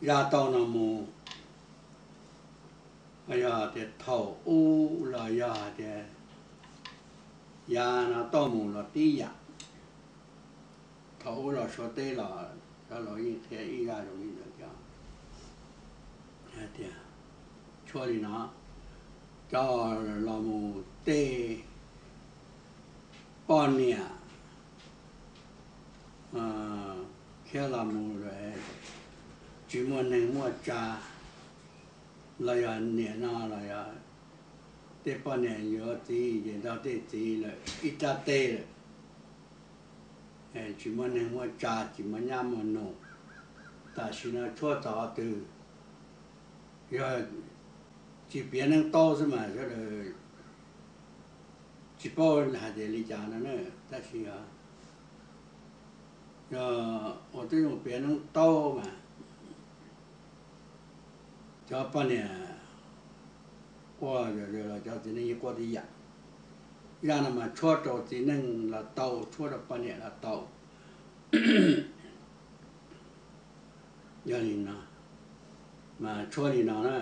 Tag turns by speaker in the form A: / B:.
A: 压到那么，哎呀的头乌了呀的，压那到么了低压，头乌了说对了，那老人太依然容易的讲，哎的，确里呢，叫那么对半年，看那么来，专门能么扎。 là ya nè na là ya te pa nè yo ti ye da te ti le ita te le chỉ mà nè mua trà chỉ mà nhà mà nổ ta chỉ là cho ta từ ya chỉ biết năng to thôi mà cái là chỉ bao là để lý giải nó nữa ta chỉ ya ở đây một biết năng to mà cho pa nè qua rồi là cho thì nên qua đi ya ra là mà cho trâu thì nên là tàu cho được pa nè là tàu gia đình nào mà cho đi nào nè